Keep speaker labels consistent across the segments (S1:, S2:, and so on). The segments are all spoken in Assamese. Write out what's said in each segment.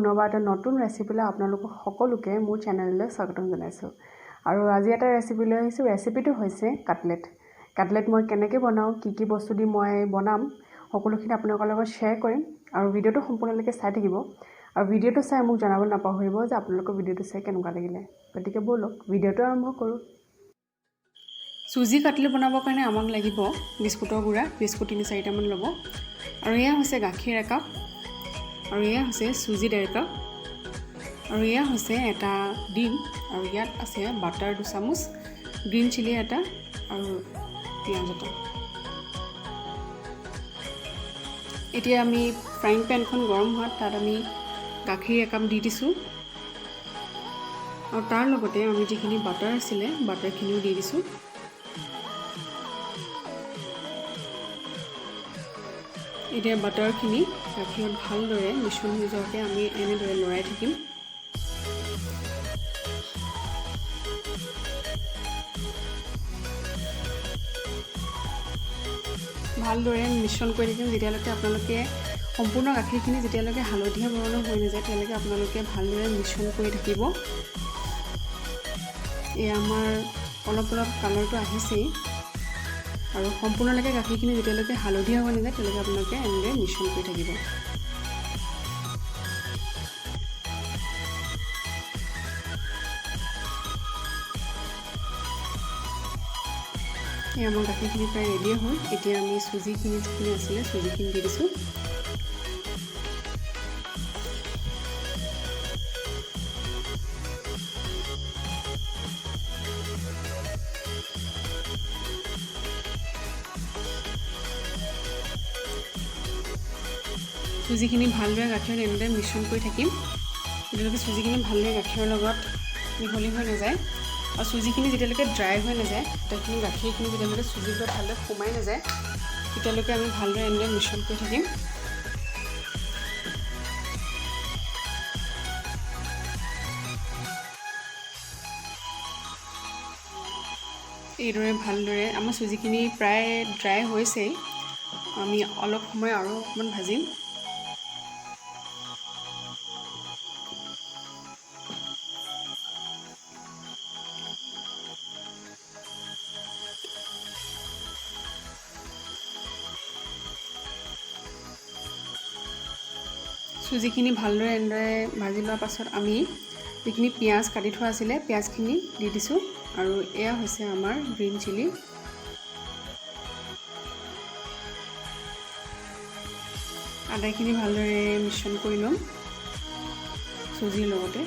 S1: পুনৰবাৰ এটা নতুন ৰেচিপিলৈ আপোনালোকক সকলোকে মোৰ চেনেললৈ স্বাগতম জনাইছোঁ। আৰু আজি এটা ৰেচিপি লৈ আহিছোঁ। ৰেচিপিটো হৈছে কাটলেট। কাটলেট মই কেনেকৈ বনাওঁ, কি বস্তু দি মই বনাম, সকলোখিনি আপোনালোকৰ লগত শ্বেয়াৰ কৰিম। আৰু ভিডিঅ'টো সম্পূৰ্ণলৈকে চাই থাকিব। আৰু ভিডিঅ'টো চাই মোক জনাবলৈ নাপাহৰিব যে আপোনালোকৰ ভিডিঅ'টো চাই কেনেকুৱা লাগিলে। গতিকে ব'লক ভিডিঅ'টো আৰম্ভ কৰোঁ। চুজি কাটলেট বনাবৰ কাৰণে আমাক লাগিব বিস্কুটৰ গুড়া, বিস্কুট 3-4টামান ল'ব। আৰু এয়া হৈছে গাখীৰ একাপ, আৰু এয়া হৈছে চুজি 1.5 কাপ, আৰু এয়া হৈছে এটা ডিম, আৰু ইয়াত আছে বাটাৰ 2 চামুচ, গ্ৰীণ চিলি এটা, আৰু পিঁয়াজ এটা। এতিয়া আমি ফ্ৰাইং পেনখন গৰম হোৱাত তাত আমি গাখীৰ 1 কাপ দি দিছোঁ, আৰু তাৰ লগতে আমি যিখিনি বাটাৰ আছিলে বাটাৰখিনিও দি দিছোঁ। এতিয়া বাটাৰখিনি গাখীৰত ভালদৰে মিশ্ৰণ হৈ যোৱাকৈ আমি এনেদৰে লৰাই থাকিম। ভালদৰে মিশ্ৰণ কৰি থাকিম যেতিয়ালৈকে আপোনালোকে সম্পূৰ্ণ গাখীৰখিনি যেতিয়ালৈকে হালধীয়া বৰণৰ হৈ নাযায় তেতিয়ালৈকে আপোনালোকে ভালদৰে মিশ্ৰণ কৰি থাকিব। এয়া আমাৰ অলপ কালাৰটো আহিছেই, আৰু সম্পূৰ্ণলৈকে গাখীৰখিনি যেতিয়ালৈকে হালধীয়া হৈ নাযায় তেতিয়ালৈকে আপোনালোকে এনেদৰে মিশ্ৰণ কৰি থাকিব। এই আমাৰ গাখীৰখিনি প্ৰায় ৰেডি হ'ল। এতিয়া আমি চুজিখিনি যিখিনি আছিলে চুজিখিনি দি দিছোঁ। চুজিখিনি ভালদৰে গাখীৰত এনেদৰে মিশ্ৰণ কৰি থাকিম যেতিয়ালৈকে চুজিখিনি ভালদৰে গাখীৰৰ লগত মিহলি হৈ নাযায়, আৰু চুজিখিনি যেতিয়ালৈকে ড্ৰাই হৈ নাযায়, গোটেইখিনি গাখীৰখিনি যেতিয়ালৈকে চুজিৰ লগত ভালদৰে সোমাই নাযায় তেতিয়ালৈকে আমি ভালদৰে এনেদৰে মিশ্ৰণ কৰি থাকিম। এইদৰে ভালদৰে আমাৰ চুজিখিনি প্ৰায় ড্ৰাই হৈছেই, আমি অলপ সময় আৰু অকণমান ভাজিম। চুজিখিনি ভালদৰে এনেদৰে ভাজি লোৱাৰ পাছত আমি যিখিনি পিঁয়াজ কাটি থোৱা আছিলে পিঁয়াজখিনি দি দিছোঁ, আৰু এয়া হৈছে আমাৰ গ্ৰীণ চিলি। আদাখিনি ভালদৰে মিশ্ৰণ কৰি ল'ম চুজিৰ লগতে।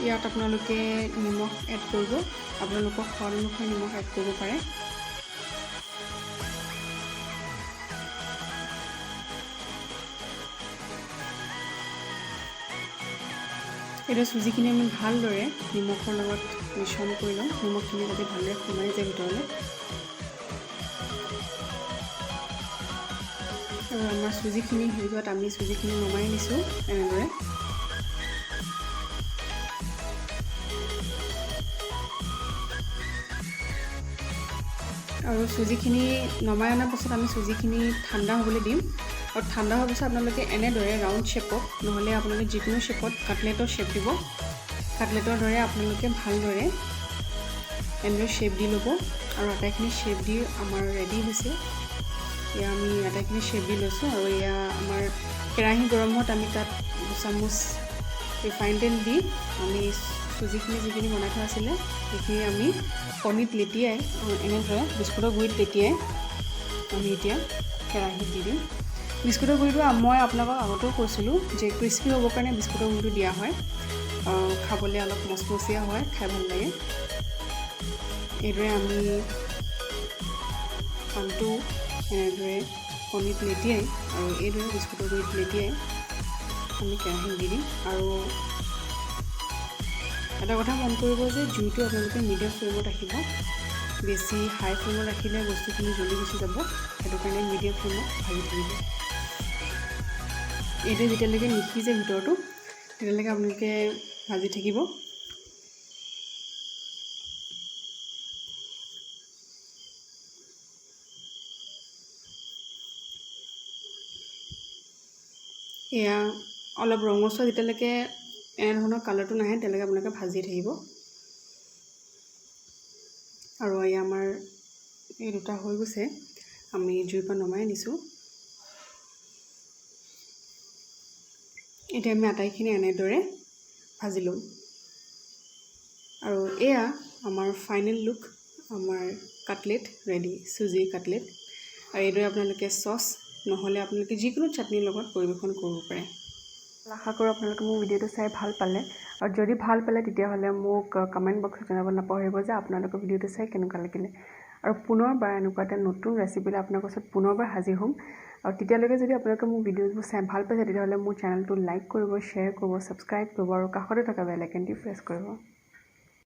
S1: ইয়াত আপোনালোকে নিমখ এড কৰিব, আপোনালোকৰ সোৱাদ অনুসৰি নিমখ এড কৰিব পাৰে। এতিয়া চুজিখিনি আমি ভালদৰে নিমখৰ লগত মিশ্ৰণ কৰি লওঁ, নিমখখিনি যাতে ভালদৰে সোমাই যায় ভিতৰলৈ। আৰু আমাৰ চুজিখিনি হৈ যোৱাত আমি চুজিখিনি নমাই দিছোঁ এনেদৰে। আৰু চুজিখিনি নমাই অনাৰ পাছত আমি চুজিখিনি ঠাণ্ডা হ'বলৈ দিম, আৰু ঠাণ্ডা হোৱাৰ পাছত আপোনালোকে এনেদৰে ৰাউণ্ড শ্বেপত নহ'লে আপোনালোকে যিকোনো শ্বেপত কাটলেটৰ শ্বেপ দিব। কাটলেটৰ দৰে আপোনালোকে ভালদৰে এনেদৰে শ্বেপ দি ল'ব, আৰু আটাইখিনি শ্বেপ দি আমাৰ ৰেডি হৈছে। এয়া আমি আটাইখিনি শ্বেপ দি লৈছোঁ, আৰু এয়া আমাৰ কেৰাহী গৰম হোৱাত আমি তাত 2 চামুচ ৰিফাইন তেল দি আমি চুজিখিনি যিখিনি বনাই থোৱা আছিলে সেইখিনি আমি কণীত লেটিয়াই এনেদৰে বিস্কুটৰ গুড়িত লেটিয়াই আমি এতিয়া কেৰাহীত দি দিম। বিস্কুটৰ গুড়িটো মই আপোনালোকক আগতেও কৈছিলোঁ যে ক্ৰিস্পি হ'বৰ কাৰণে বিস্কুটৰ গুড়িটো দিয়া হয়, খাবলৈ অলপ মচমচীয়া হয়, খাই ভাল লাগে। এইদৰে আমি পানটো এনেদৰে কণীত লেটিয়াই আৰু এইদৰে বিস্কুটৰ গুড়িত লেটিয়াই আমি কেৰাহীত দি দিম। আৰু এটা কথা মন কৰিব যে জুইটো আপোনালোকে মিডিয়াম ফ্লেমত ৰাখিব, বেছি হাই ফ্লেমত ৰাখিলে বস্তুখিনি জ্বলি গুচি যাব, সেইটো কাৰণে মিডিয়াম ফ্লেমত ভাজি থাকিব। এইটো যেতিয়ালৈকে নিসিজে ভিতৰটো তেতিয়ালৈকে আপোনালোকে ভাজি থাকিব। এয়া অলপ ৰঙচুৱা যেতিয়ালৈকে এনেধৰণৰ কালাৰটো নাহে তেতিয়ালৈকে আপোনালোকে ভাজি থাকিব। আৰু এয়া আমাৰ এই দুটা হৈ গৈছে, আমি জুইৰ পৰা নমাই আনিছোঁ। এতিয়া আমি আটাইখিনি এনেদৰে ভাজি ল'ম। আৰু এয়া আমাৰ ফাইনেল লুক, আমাৰ কাটলেট ৰেডি, চুজিৰ কাটলেট। আৰু এইদৰে আপোনালোকে চচ নহ'লে আপোনালোকে যিকোনো চাটনিৰ লগত পৰিৱেশন কৰিব পাৰে। আশা কৰোঁ আপোনালোকে মোৰ ভিডিঅ'টো চাই ভাল পালে, আৰু যদি ভাল পালে তেতিয়াহ'লে মোক কমেণ্ট বক্সত জনাব নাপাহৰিব যে আপোনালোকৰ ভিডিঅ'টো চাই কেনেকুৱা লাগিলে। আৰু পুনৰবাৰ এনেকুৱা এটা নতুন ৰেচিপিলৈ আপোনালোকৰ ওচৰত পুনৰবাৰ হাজিৰ হ'ম। আৰু তেতিয়ালৈকে যদি আপোনালোকে মোৰ ভিডিঅ'বোৰ চাই ভাল পাইছে তেতিয়াহ'লে মোৰ চেনেলটো লাইক কৰিব, শ্বেয়াৰ কৰিব, ছাবস্ক্ৰাইব কৰিব আৰু কাষতে থকা বেল আইকনটি প্ৰেছ কৰিব।